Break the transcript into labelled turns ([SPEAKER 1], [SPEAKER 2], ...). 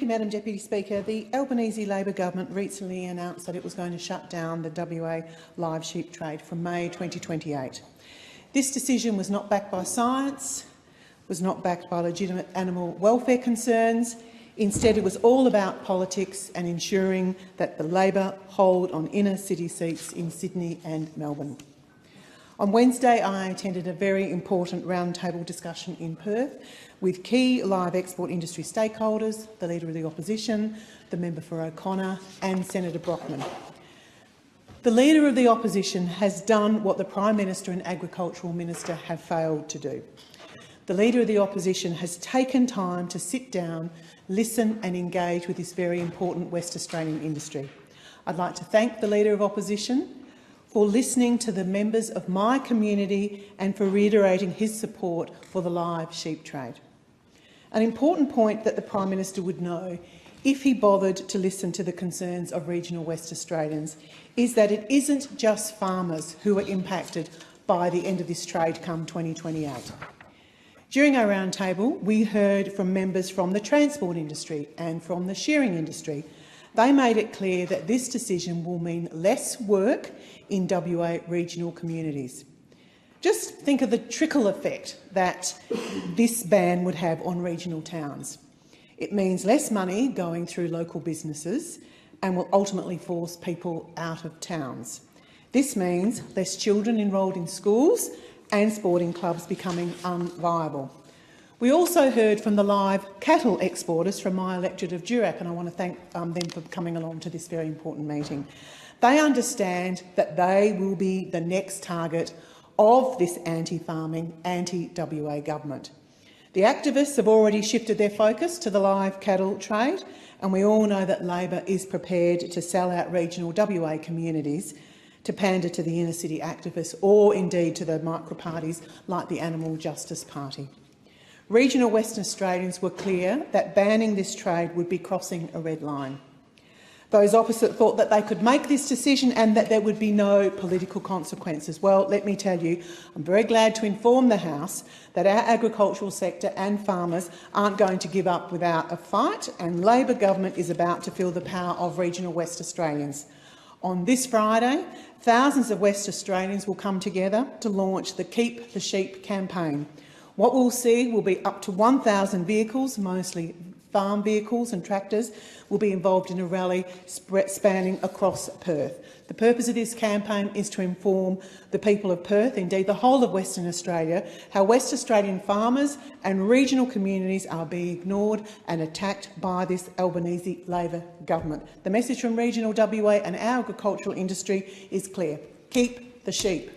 [SPEAKER 1] Madam Deputy Speaker. The Albanese Labor government recently announced that it was going to shut down the WA live sheep trade from May 2028. This decision was not backed by science, was not backed by legitimate animal welfare concerns. Instead, it was all about politics and ensuring that the Labor hold on inner city seats in Sydney and Melbourne. On Wednesday, I attended a very important roundtable discussion in Perth with key live export industry stakeholders, the Leader of the Opposition, the Member for O'Connor and Senator Brockman. The Leader of the Opposition has done what the Prime Minister and Agricultural Minister have failed to do. The Leader of the Opposition has taken time to sit down, listen and engage with this very important West Australian industry. I'd like to thank the Leader of Opposition for listening to the members of my community and for reiterating his support for the live sheep trade. An important point that the Prime Minister would know if he bothered to listen to the concerns of regional West Australians is that it isn't just farmers who are impacted by the end of this trade come 2028. During our roundtable, we heard from members from the transport industry and from the shearing industry. They made it clear that this decision will mean less work in WA regional communities. Just think of the trickle effect that this ban would have on regional towns. It means less money going through local businesses and will ultimately force people out of towns. This means less children enrolled in schools and sporting clubs becoming unviable. We also heard from the live cattle exporters from my electorate of Durack, and I want to thank them for coming along to this very important meeting. They understand that they will be the next target of this anti-farming, anti-WA government. The activists have already shifted their focus to the live cattle trade, and we all know that Labor is prepared to sell out regional WA communities to pander to the inner city activists or indeed to the micro-parties like the Animal Justice Party. Regional Western Australians were clear that banning this trade would be crossing a red line. Those opposite thought that they could make this decision and that there would be no political consequences. Well, let me tell you, I'm very glad to inform the House that our agricultural sector and farmers aren't going to give up without a fight, and Labor government is about to feel the power of regional West Australians. On this Friday, thousands of West Australians will come together to launch the Keep the Sheep campaign. What we'll see will be up to 1,000 vehicles, mostly farm vehicles and tractors, will be involved in a rally spanning across Perth. The purpose of this campaign is to inform the people of Perth, indeed the whole of Western Australia, how West Australian farmers and regional communities are being ignored and attacked by this Albanese Labor government. The message from regional WA and our agricultural industry is clear: keep the sheep.